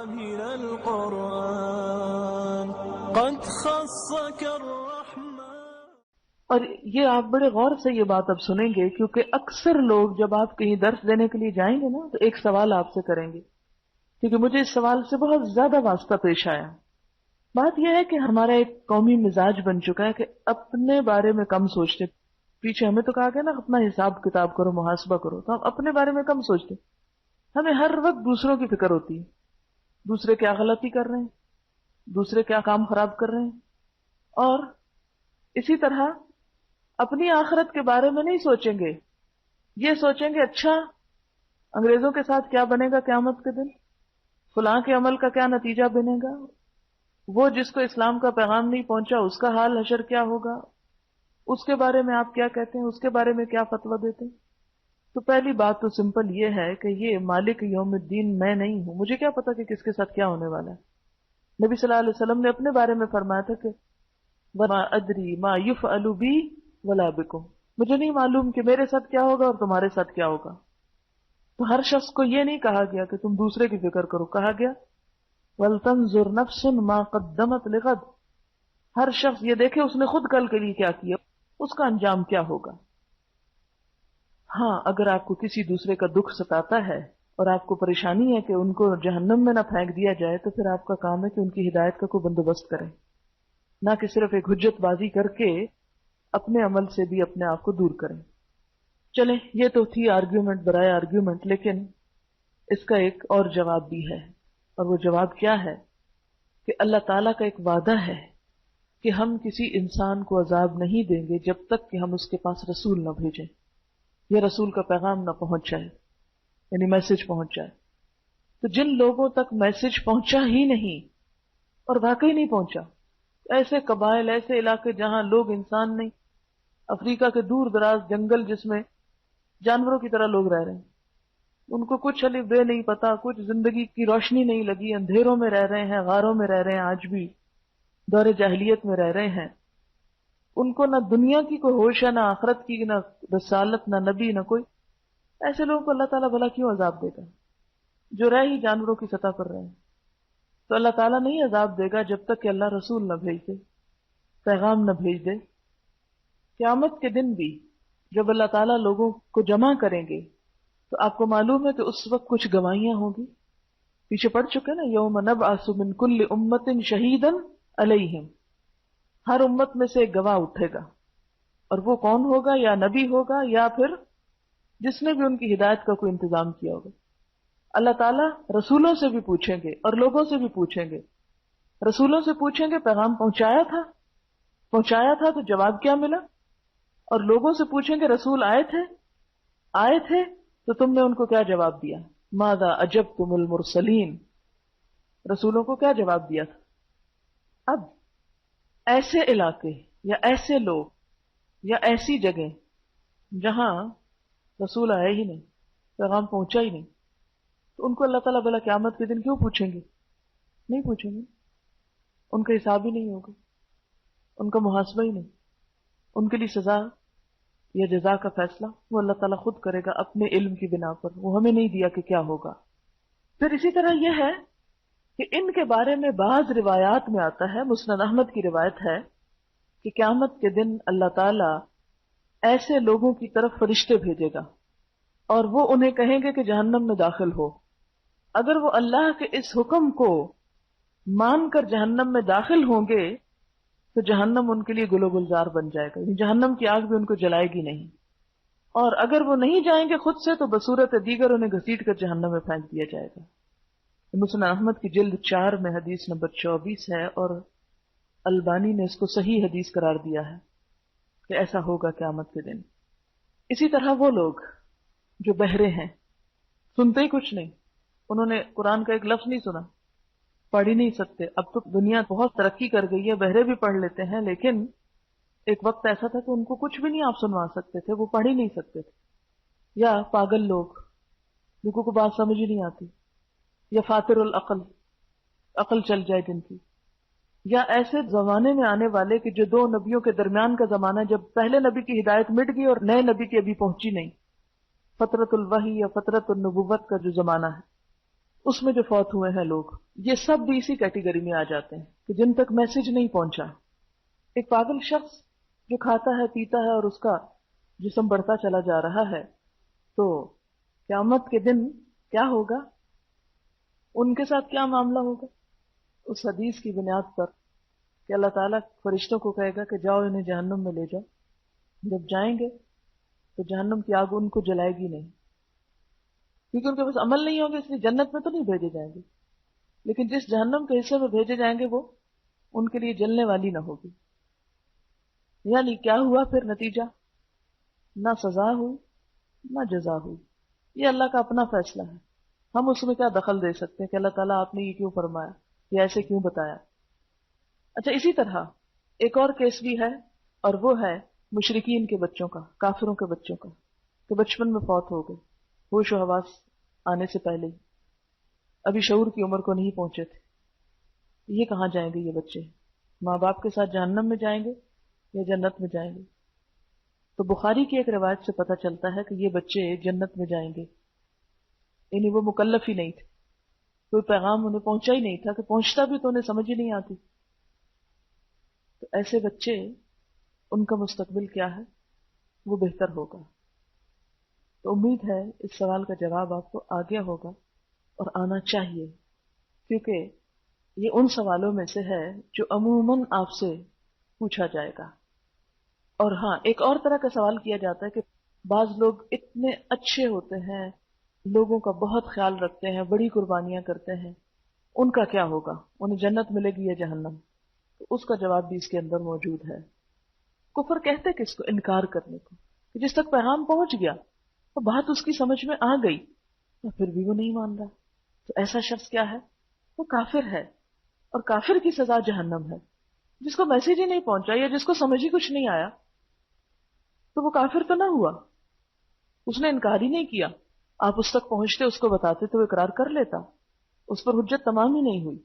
من القرآن قد خصك الرحمن. اور یہ آپ بڑے غور سے یہ بات اب سنیں گے، کیونکہ اکثر لوگ جب آپ کہیں درس دینے کے لیے جائیں گے نا تو ایک سوال آپ سے کریں گے، کیونکہ مجھے اس سوال سے بہت زیادہ واسطہ پیش آیا. بات یہ ہے کہ ہمارا ایک قومی مزاج بن چکا ہے کہ اپنے بارے میں کم سوچتے. پیچھے ہمیں تو کہا گیا نا اپنا حساب کتاب کرو، محاسبہ کرو، تو ہم اپنے بارے میں کم سوچتے. ہمیں ہر وقت دوسروں کی فکر ہوتی ہے، دوسرے کیا غلطی کر رہے ہیں، دوسرے کیا کام خراب کر رہے ہیں. اور اسی طرح اپنی آخرت کے بارے میں نہیں سوچیں گے، یہ سوچیں گے اچھا انگریزوں کے ساتھ کیا بنے گا قیامت کے دن، فلاں کے عمل کا کیا نتیجہ بنے گا، وہ جس کو اسلام کا پیغام نہیں پہنچا اس کا حال حشر کیا ہوگا، اس کے بارے میں آپ کیا کہتے ہیں، اس کے بارے میں کیا فتویٰ دیتے ہیں. تو پہلی بات تو سمپل یہ ہے کہ یہ مالک یوم الدین میں نہیں ہوں، مجھے کیا پتا کہ کس کے ساتھ کیا ہونے والا ہے. نبی صلی اللہ علیہ وسلم نے اپنے بارے میں فرمایا تھا کہ وَمَا أَدْرِي مَا يُفْعَلُ بِي وَلَا بِكُمْ، مجھے نہیں معلوم کہ میرے ساتھ کیا ہوگا اور تمہارے ساتھ کیا ہوگا. تو ہر شخص کو یہ نہیں کہا گیا کہ تم دوسرے کی فکر کرو، کہا گیا وَلْتَنْظُرْ نَفْسٌ مَا قَدَّمَتْ لِغَدٍ، ہر شخص یہ دیکھے اس نے خود کل کے لیے کیا کیا، اس کا انجام کیا ہوگا. ہاں اگر آپ کو کسی دوسرے کا دکھ ستاتا ہے اور آپ کو پریشانی ہے کہ ان کو جہنم میں نہ پھینک دیا جائے، تو پھر آپ کا کام ہے کہ ان کی ہدایت کا کوئی بندوبست کریں، نہ کہ صرف ایک حجت بازی کر کے اپنے عمل سے بھی اپنے آپ کو دور کریں. چلیں یہ تو تھی آرگیومنٹ برائے آرگیومنٹ، لیکن اس کا ایک اور جواب بھی ہے، اور وہ جواب کیا ہے کہ اللہ تعالیٰ کا ایک وعدہ ہے کہ ہم کسی انسان کو عذاب نہیں دیں گے جب تک کہ ہم اس کے پاس رسول نہ بھیجیں، یا رسول کا پیغام نہ پہنچ جائے، یعنی میسج پہنچ جائے. تو جن لوگوں تک میسج پہنچا ہی نہیں، اور واقعی نہیں پہنچا، ایسے قبائل، ایسے علاقے جہاں لوگ انسان نہیں، افریقہ کے دور دراز جنگل جس میں جانوروں کی طرح لوگ رہ رہے ہیں، ان کو کچھ الف بے نہیں پتا، کچھ زندگی کی روشنی نہیں لگی، اندھیروں میں رہ رہے ہیں، غاروں میں رہ رہے ہیں، آج بھی دور جاہلیت میں رہ رہے ہیں. ان کو نہ دنیا کی کوئی ہوش ہے، نہ آخرت کی، نہ رسالت، نہ نبی، نہ کوئی. ایسے لوگوں کو اللہ تعالیٰ بھلا کیوں عذاب دے گا جو رہ ہی جانوروں کی سطح پر رہے ہیں. تو اللہ تعالیٰ نہیں عذاب دے گا جب تک کہ اللہ رسول نہ بھیج دے، پیغام نہ بھیج دے. قیامت کے دن بھی جب اللہ تعالیٰ لوگوں کو جمع کریں گے تو آپ کو معلوم ہے کہ اس وقت کچھ گواہیاں ہوں گی. پیچھے پڑھ چکے نا، یوم نبعث من کل امت شہیدا علیہم، ہر امت میں سے ایک گواہ اٹھے گا، اور وہ کون ہوگا؟ یا نبی ہوگا یا پھر جس نے بھی ان کی ہدایت کا کوئی انتظام کیا ہوگا. اللہ تعالیٰ رسولوں سے بھی پوچھیں گے اور لوگوں سے بھی پوچھیں گے. رسولوں سے پوچھیں گے پیغام پہنچایا تھا تو جواب کیا ملا، اور لوگوں سے پوچھیں گے رسول آئے تھے تو تم نے ان کو کیا جواب دیا. ماذا اجبتم المرسلین، رسولوں کو کیا جواب دیا تھا. اب ایسے علاقے یا ایسے لوگ یا ایسی جگہ جہاں رسول آئے ہی نہیں، پیغام پہنچا ہی نہیں، تو ان کو اللہ تعالیٰ بھلا قیامت کے دن کیوں پوچھیں گے؟ نہیں پوچھیں گے. ان کا حساب ہی نہیں ہوگا، ان کا محاسبہ ہی نہیں. ان کے لیے سزا یا جزا کا فیصلہ وہ اللہ تعالیٰ خود کرے گا اپنے علم کی بنا پر، وہ ہمیں نہیں دیا کہ کیا ہوگا. پھر اسی طرح یہ ہے کہ ان کے بارے میں بعض روایات میں آتا ہے، مسند احمد کی روایت ہے کہ قیامت کے دن اللہ تعالیٰ ایسے لوگوں کی طرف فرشتے بھیجے گا اور وہ انہیں کہیں گے کہ جہنم میں داخل ہو. اگر وہ اللہ کے اس حکم کو مان کر جہنم میں داخل ہوں گے تو جہنم ان کے لیے گل و گلزار بن جائے گا، جہنم کی آگ بھی ان کو جلائے گی نہیں. اور اگر وہ نہیں جائیں گے خود سے تو بصورت دیگر انہیں گھسیٹ کر جہنم میں پھینک دیا جائے گا. مسند احمد کی جلد 4 میں حدیث نمبر 24 ہے، اور البانی نے اس کو صحیح حدیث قرار دیا ہے کہ ایسا ہوگا قیامت کے دن. اسی طرح وہ لوگ جو بہرے ہیں، سنتے ہی کچھ نہیں، انہوں نے قرآن کا ایک لفظ نہیں سنا، پڑھ ہی نہیں سکتے. اب تو دنیا بہت ترقی کر گئی ہے، بہرے بھی پڑھ لیتے ہیں، لیکن ایک وقت ایسا تھا کہ ان کو کچھ بھی نہیں آپ سنوا سکتے تھے، وہ پڑھ ہی نہیں سکتے تھے. یا پاگل لوگ جن کو بات سمجھ ہی نہیں آتی، یا فاتر العقل، عقل چل جائے جن کی، یا ایسے زمانے میں آنے والے کہ جو 2 نبیوں کے درمیان کا زمانہ، جب پہلے نبی کی ہدایت مٹ گئی اور نئے نبی کی ابھی پہنچی نہیں، فترت الوحی یا فترت النبوت کا جو زمانہ ہے. اس میں جو فوت ہوئے ہیں لوگ، یہ سب بھی اسی کیٹیگری میں آ جاتے ہیں کہ جن تک میسج نہیں پہنچا۔ ایک پاگل شخص جو کھاتا ہے پیتا ہے اور اس کا جسم بڑھتا چلا جا رہا ہے، تو قیامت کے دن کیا ہوگا، ان کے ساتھ کیا معاملہ ہوگا؟ اس حدیث کی بنیاد پر کہ اللہ تعالیٰ فرشتوں کو کہے گا کہ جاؤ انہیں جہنم میں لے جاؤ، جب جائیں گے تو جہنم کی آگ ان کو جلائے گی نہیں، کیونکہ ان کے پاس عمل نہیں ہوگا، اس لیے جنت میں تو نہیں بھیجے جائیں گے، لیکن جس جہنم کے حصے میں بھیجے جائیں گے وہ ان کے لیے جلنے والی نہ ہوگی۔ یعنی کیا ہوا پھر نتیجہ؟ نہ سزا ہوئی نہ جزا ہوئی، یہ اللہ کا اپنا فیصلہ ہے، ہم اس میں کیا دخل دے سکتے ہیں کہ اللہ تعالیٰ آپ نے یہ کیوں فرمایا، یہ ایسے کیوں بتایا۔ اچھا، اسی طرح ایک اور کیس بھی ہے، اور وہ ہے مشرکین کے بچوں کا، کافروں کے بچوں کا، کہ بچپن میں فوت ہو گئے، ہوش و حواس آنے سے پہلے ہی، ابھی شعور کی عمر کو نہیں پہنچے تھے۔ یہ کہاں جائیں گے یہ بچے؟ ماں باپ کے ساتھ جہنم میں جائیں گے یا جنت میں جائیں گے؟ تو بخاری کی ایک روایت سے پتہ چلتا ہے کہ یہ بچے جنت میں جائیں گے، یعنی وہ مکلف ہی نہیں تھے، کوئی پیغام انہیں پہنچا ہی نہیں تھا، کہ پہنچتا بھی تو انہیں سمجھ ہی نہیں آتی۔ تو ایسے بچے، ان کا مستقبل کیا ہے؟ وہ بہتر ہوگا۔ تو امید ہے اس سوال کا جواب آپ کو آ گیا ہوگا اور آنا چاہیے، کیونکہ یہ ان سوالوں میں سے ہے جو عموماً آپ سے پوچھا جائے گا۔ اور ہاں، ایک اور طرح کا سوال کیا جاتا ہے کہ بعض لوگ اتنے اچھے ہوتے ہیں، لوگوں کا بہت خیال رکھتے ہیں، بڑی قربانیاں کرتے ہیں، ان کا کیا ہوگا؟ انہیں جنت ملے گی یا جہنم؟ تو اس کا جواب بھی اس کے اندر موجود ہے۔ کفر کہتے کس کو؟ انکار کرنے کو، کہ جس تک پیغام پہنچ گیا تو بات اس کی سمجھ میں آ گئی تو پھر بھی وہ نہیں مان رہا، تو ایسا شخص کیا ہے؟ وہ کافر ہے، اور کافر کی سزا جہنم ہے۔ جس کو میسج ہی نہیں پہنچا یا جس کو سمجھ ہی کچھ نہیں آیا تو وہ کافر تو نہ ہوا، اس نے انکار ہی نہیں کیا، آپ اس تک پہنچتے اس کو بتاتے تو وہ اقرار کر لیتا، اس پر حجت تمام ہی نہیں ہوئی۔